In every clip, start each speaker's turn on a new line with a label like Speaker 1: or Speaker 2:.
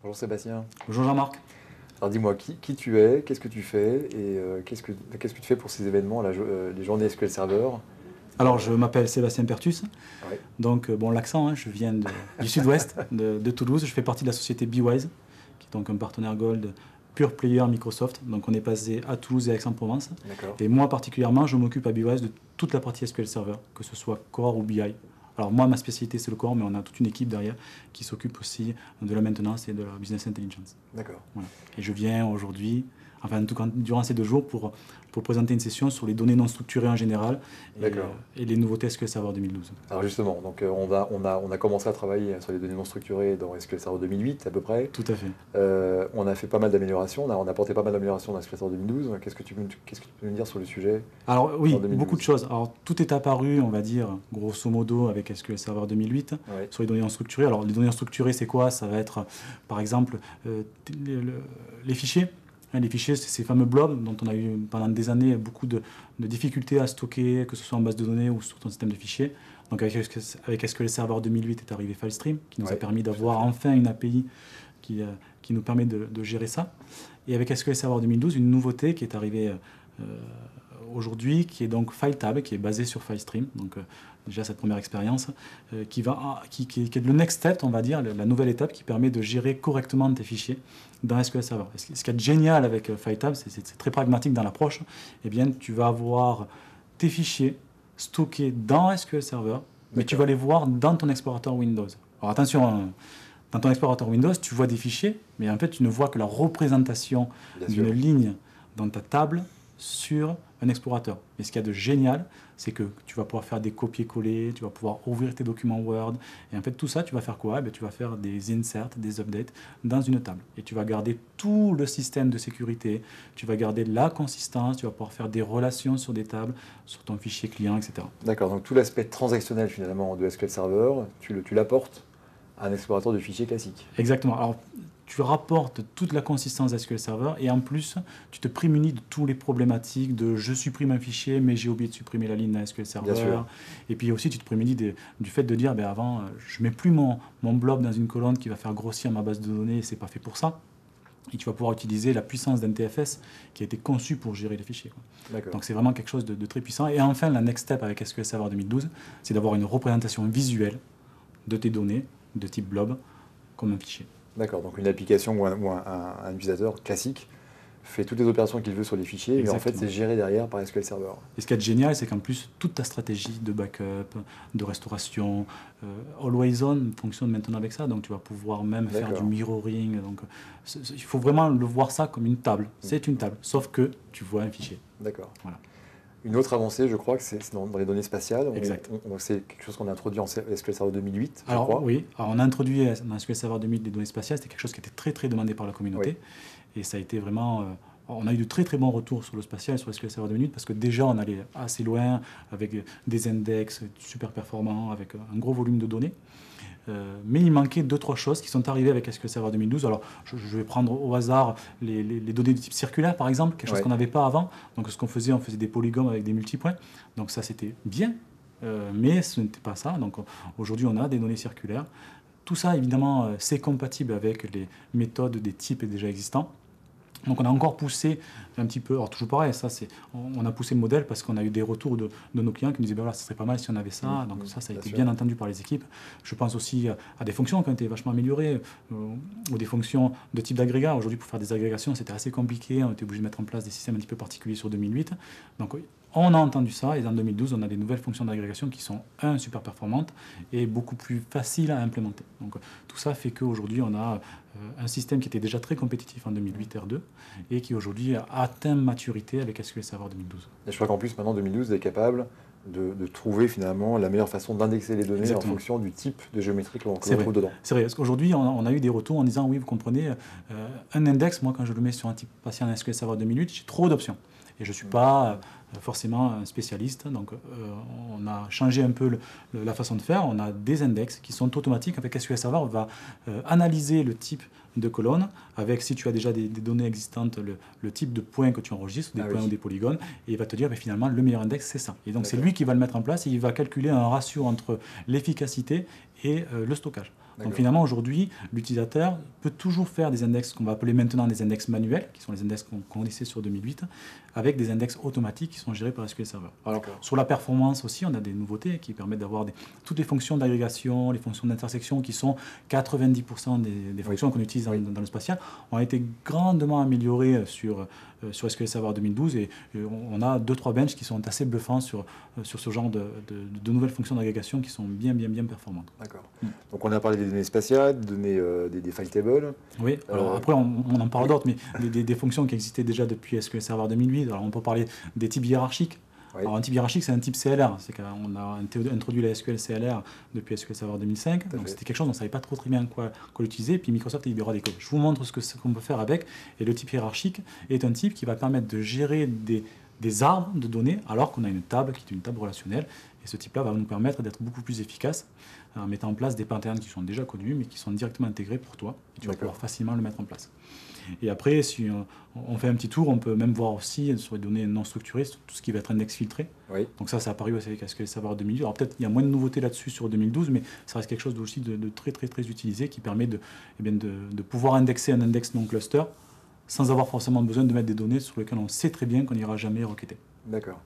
Speaker 1: Bonjour Sébastien.
Speaker 2: Bonjour Jean-Marc.
Speaker 1: Alors dis-moi qui tu es, qu'est-ce que tu fais et qu'est-ce que tu fais pour ces événements, les journées SQL Server?
Speaker 2: Alors je m'appelle Sébastien Pertus,
Speaker 1: Ouais.
Speaker 2: donc bon l'accent, hein, je viens du sud-ouest de Toulouse, je fais partie de la société BeWise, qui est donc un partenaire Gold pure player Microsoft, donc on est basé à Toulouse et à Aix-en-Provence.
Speaker 1: D'accord.
Speaker 2: Et moi particulièrement, je m'occupe à BeWise de toute la partie SQL Server, que ce soit Core ou BI. Alors moi ma spécialité c'est le Core, mais on a toute une équipe derrière qui s'occupe aussi de la maintenance et de la Business Intelligence.
Speaker 1: D'accord.
Speaker 2: Voilà. Et je viens aujourd'hui, enfin en tout cas durant ces 2 jours, pour présenter une session sur les données non structurées en général et les nouveautés SQL Server 2012.
Speaker 1: Alors justement, donc on a commencé à travailler sur les données non structurées dans SQL Server 2008 à peu près.
Speaker 2: Tout à fait.
Speaker 1: On a fait pas mal d'améliorations, on a apporté pas mal d'améliorations dans SQL Server 2012. Qu'est-ce que tu peux me dire sur le sujet?
Speaker 2: Alors oui,
Speaker 1: en 2012?
Speaker 2: beaucoup de choses. Alors tout est apparu, on va dire, grosso modo, avec SQL Server 2008,
Speaker 1: Ouais.
Speaker 2: sur les données non structurées. Alors les données non structurées, c'est quoi? Ça va être, par exemple, les fichiers. Les fichiers, c'est ces fameux blobs dont on a eu pendant des années beaucoup de difficultés à stocker, que ce soit en base de données ou sur ton système de fichiers. Donc avec SQL Server 2008 est arrivé FileStream, qui nous a permis d'avoir enfin une API qui nous permet de gérer ça. Et avec SQL Server 2012, une nouveauté qui est arrivée aujourd'hui, qui est donc FileTab, qui est basé sur FileStream. Donc déjà cette première expérience, qui est le next step, on va dire, la nouvelle étape qui permet de gérer correctement tes fichiers dans SQL Server. Ce qui est génial avec FileTab, c'est très pragmatique dans l'approche. Eh bien, tu vas avoir tes fichiers stockés dans SQL Server, mais tu vas les voir dans ton explorateur Windows. Alors attention, hein, dans ton explorateur Windows, tu vois des fichiers, mais en fait, tu ne vois que la représentation d'une ligne dans ta table sur un explorateur. Mais ce qu'il y a de génial, c'est que tu vas pouvoir faire des copier-coller, tu vas pouvoir ouvrir tes documents Word. Et en fait, tout ça, tu vas faire quoi? Tu vas faire des inserts, des updates dans une table. Et tu vas garder tout le système de sécurité, tu vas garder la consistance, tu vas pouvoir faire des relations sur des tables, sur ton fichier client, etc.
Speaker 1: D'accord, donc tout l'aspect transactionnel finalement de SQL Server, tu l'apportes à un explorateur de fichiers classique.
Speaker 2: Exactement. Alors, tu rapportes toute la consistance SQL Server et en plus, tu te prémunis de toutes les problématiques de je supprime un fichier, mais j'ai oublié de supprimer la ligne dans SQL Server.
Speaker 1: Bien sûr.
Speaker 2: Et puis aussi, tu te prémunis du fait de dire, avant, je ne mets plus mon blob dans une colonne qui va faire grossir ma base de données et ce n'est pas fait pour ça. Et tu vas pouvoir utiliser la puissance d'un TFS qui a été conçu pour gérer les fichiers. Donc c'est vraiment quelque chose de très puissant. Et enfin, la next step avec SQL Server 2012, c'est d'avoir une représentation visuelle de tes données de type blob comme un fichier.
Speaker 1: D'accord, donc une application ou un utilisateur classique fait toutes les opérations qu'il veut sur les fichiers, mais en fait c'est géré derrière par SQL Server.
Speaker 2: Et ce qui est génial, c'est qu'en plus, toute ta stratégie de backup, de restauration, Always On fonctionne maintenant avec ça, donc tu vas pouvoir même faire du mirroring. Donc, il faut vraiment le voir ça comme une table. C'est une table, sauf que tu vois un fichier.
Speaker 1: D'accord.
Speaker 2: Voilà.
Speaker 1: Une autre avancée, je crois, que c'est dans les données spatiales.
Speaker 2: Exact.
Speaker 1: C'est quelque chose qu'on a introduit en SQL Server 2008, je
Speaker 2: Alors,
Speaker 1: crois.
Speaker 2: Oui, alors, on a introduit dans SQL Server 2008 des données spatiales. C'était quelque chose qui était très, très demandé par la communauté. Oui. Et ça a été vraiment... on a eu de très, très bons retours sur le spatial, sur SQL Server 2008, parce que déjà, on allait assez loin avec des index super performants, avec un gros volume de données. Mais il manquait 2-3 choses qui sont arrivées avec SQL Server 2012. Alors, je vais prendre au hasard les données de type circulaire, par exemple, quelque chose qu'on n'avait pas avant. Donc, ce qu'on faisait, on faisait des polygones avec des multipoints. Donc, ça, c'était bien, mais ce n'était pas ça. Donc, aujourd'hui, on a des données circulaires. Tout ça, évidemment, c'est compatible avec les méthodes des types déjà existants. Donc on a encore poussé un petit peu, alors toujours pareil, on a poussé le modèle parce qu'on a eu des retours de nos clients qui nous disaient voilà, ce serait pas mal si on avait ça, donc ça a été bien entendu par les équipes. Je pense aussi à des fonctions qui ont été vachement améliorées, ou des fonctions de type d'agrégat. Aujourd'hui, pour faire des agrégations, c'était assez compliqué, on était obligé de mettre en place des systèmes un petit peu particuliers sur 2008. Donc on a entendu ça, et en 2012, on a des nouvelles fonctions d'agrégation qui sont, super performantes et beaucoup plus faciles à implémenter. Donc tout ça fait qu'aujourd'hui, on a un système qui était déjà très compétitif en 2008 R2 et qui aujourd'hui a atteint maturité avec SQL Server 2012.
Speaker 1: Et je crois qu'en plus, maintenant, 2012 est capable de trouver finalement la meilleure façon d'indexer les données en fonction du type de géométrie que l'on trouve dedans.
Speaker 2: C'est vrai, parce qu'aujourd'hui, on a eu des retours en disant oui, vous comprenez, un index, moi quand je le mets sur un type patient SQL Server 2008, j'ai trop d'options. Et je ne suis pas forcément un spécialiste. Donc, on a changé un peu la façon de faire. On a des index qui sont automatiques. Avec SQL Server, on va analyser le type de colonne avec, si tu as déjà des données existantes, le type de points que tu enregistres, des points ou des polygones, et il va te dire finalement le meilleur index, c'est ça. Et donc, c'est lui qui va le mettre en place et il va calculer un ratio entre l'efficacité et le stockage. Donc finalement, aujourd'hui, l'utilisateur peut toujours faire des index qu'on va appeler maintenant des index manuels, qui sont les index qu'on connaissait sur 2008, avec des index automatiques qui sont gérés par SQL Server. Alors, sur la performance aussi, on a des nouveautés qui permettent d'avoir toutes les fonctions d'agrégation, les fonctions d'intersection, qui sont 90% des fonctions qu'on utilise dans le spatial, ont été grandement améliorées sur SQL Server 2012, et on a 2-3 benches qui sont assez bluffants sur ce genre de nouvelles fonctions d'agrégation qui sont bien performantes.
Speaker 1: D'accord. Donc on a parlé des données spatiales, des file tables.
Speaker 2: Oui, alors après on en parle d'autres, mais des fonctions qui existaient déjà depuis SQL Server 2008. Alors on peut parler des types hiérarchiques. Oui. Alors un type hiérarchique, c'est un type CLR. C'est qu'on a introduit la SQL CLR depuis SQL Server 2005. Donc c'était quelque chose dont on ne savait pas trop très bien quoi l'utiliser. Et puis Microsoft a libéré des codes. Je vous montre ce qu'on peut faire avec. Et le type hiérarchique est un type qui va permettre de gérer des arbres de données alors qu'on a une table qui est une table relationnelle. Et ce type-là va nous permettre d'être beaucoup plus efficace en mettant en place des patterns qui sont déjà connus mais qui sont directement intégrés pour toi. Et tu vas pouvoir facilement le mettre en place. Et après, si on fait un petit tour, on peut même voir aussi sur les données non structurées tout ce qui va être index filtré. Oui. Donc ça a apparu aussi avec SQL Server 2012. Alors peut-être il y a moins de nouveautés là-dessus sur 2012, mais ça reste quelque chose aussi de très utilisé qui permet de pouvoir indexer un index non cluster sans avoir forcément besoin de mettre des données sur lesquelles on sait très bien qu'on n'ira jamais requêter.
Speaker 1: D'accord.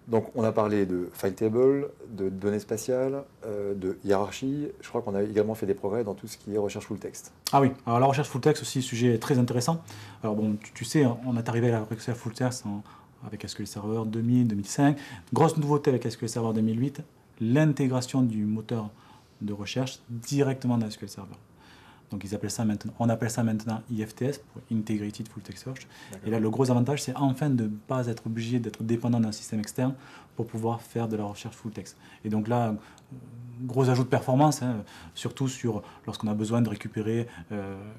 Speaker 1: Donc on a parlé de file table, de données spatiales, de hiérarchie. Je crois qu'on a également fait des progrès dans tout ce qui est recherche full text.
Speaker 2: Ah oui, alors la recherche full text aussi, sujet très intéressant. Alors bon, tu sais, on est arrivé à la recherche full text avec SQL Server 2000, 2005. Grosse nouveauté avec SQL Server 2008, l'intégration du moteur de recherche directement dans SQL Server. Donc on appelle ça maintenant IFTS, pour Integrated Full Text Search. Et là, le gros avantage, c'est enfin de ne pas être obligé d'être dépendant d'un système externe pour pouvoir faire de la recherche full text. Et donc là, gros ajout de performance, surtout lorsqu'on a besoin de récupérer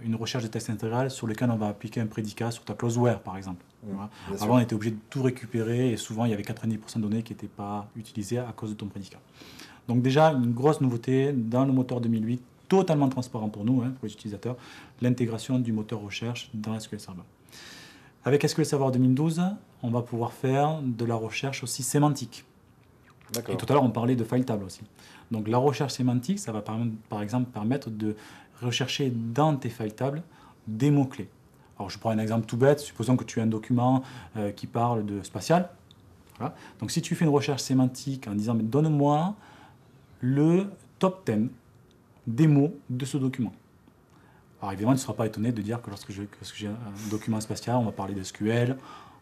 Speaker 2: une recherche de texte intégral sur lequel on va appliquer un prédicat sur ta clause where, par exemple. Voilà. Avant, on était obligé de tout récupérer et souvent, il y avait 90% de données qui n'étaient pas utilisées à cause de ton prédicat. Donc déjà, une grosse nouveauté dans le moteur 2008, totalement transparent pour nous, pour les utilisateurs, l'intégration du moteur recherche dans SQL Server. Avec SQL Server 2012, on va pouvoir faire de la recherche aussi sémantique. Et tout à l'heure, on parlait de file table aussi. Donc la recherche sémantique, ça va par exemple permettre de rechercher dans tes file tables des mots-clés. Alors je prends un exemple tout bête, supposons que tu as un document qui parle de spatial. Voilà. Donc si tu fais une recherche sémantique en disant « donne-moi le top 10 des mots de ce document ». Alors évidemment, tu ne seras pas étonné de dire que lorsque j'ai un document spatial, on va parler de SQL,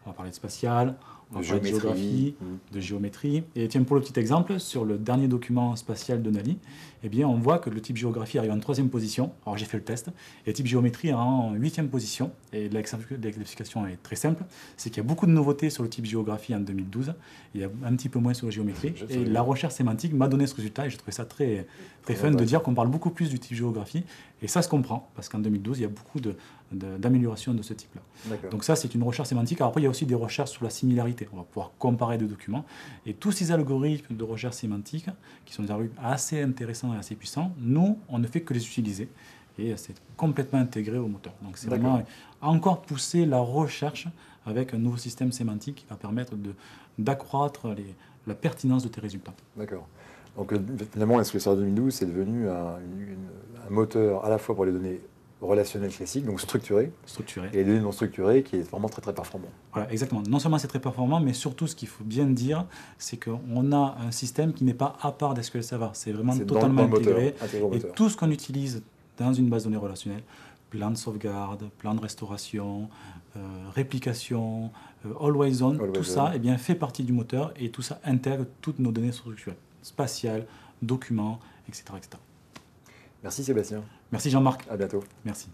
Speaker 2: on va parler de spatial, on va parler de géographie, de géométrie. Et tiens, pour le petit exemple, sur le dernier document spatial de Nali, eh bien, on voit que le type géographie arrive en 3e position. Alors j'ai fait le test. Et le type géométrie est en 8e position. Et l'explication est très simple. C'est qu'il y a beaucoup de nouveautés sur le type géographie en 2012. Il y a un petit peu moins sur la géométrie. Et la recherche sémantique m'a donné ce résultat. Et j'ai trouvé ça très fun de dire qu'on parle beaucoup plus du type géographie. Et ça se comprend, parce qu'en 2012, il y a beaucoup d'améliorations de ce type-là. Donc ça, c'est une recherche sémantique. Alors après, il y a aussi des recherches sur la similarité. On va pouvoir comparer deux documents. Et tous ces algorithmes de recherche sémantique, qui sont des algorithmes assez intéressants et assez puissants, nous, on ne fait que les utiliser. Et c'est complètement intégré au moteur. Donc c'est vraiment encore pousser la recherche avec un nouveau système sémantique qui va permettre d'accroître la pertinence de tes résultats.
Speaker 1: D'accord. Donc finalement, SQL Server 2012, c'est devenu un moteur à la fois pour les données relationnelles classiques, donc structurées, et les données non structurées, qui est vraiment très performant.
Speaker 2: Voilà, exactement. Non seulement c'est très performant, mais surtout ce qu'il faut bien dire, c'est qu'on a un système qui n'est pas à part d'SQL Server. C'est vraiment totalement intégré. Et tout ce qu'on utilise dans une base de données relationnelle, plan de sauvegarde, plan de restauration, réplication, always on, tout ça fait partie du moteur et tout ça intègre toutes nos données structurées, spatiales, documents, etc.
Speaker 1: Merci Sébastien.
Speaker 2: Merci Jean-Marc.
Speaker 1: À bientôt.
Speaker 2: Merci.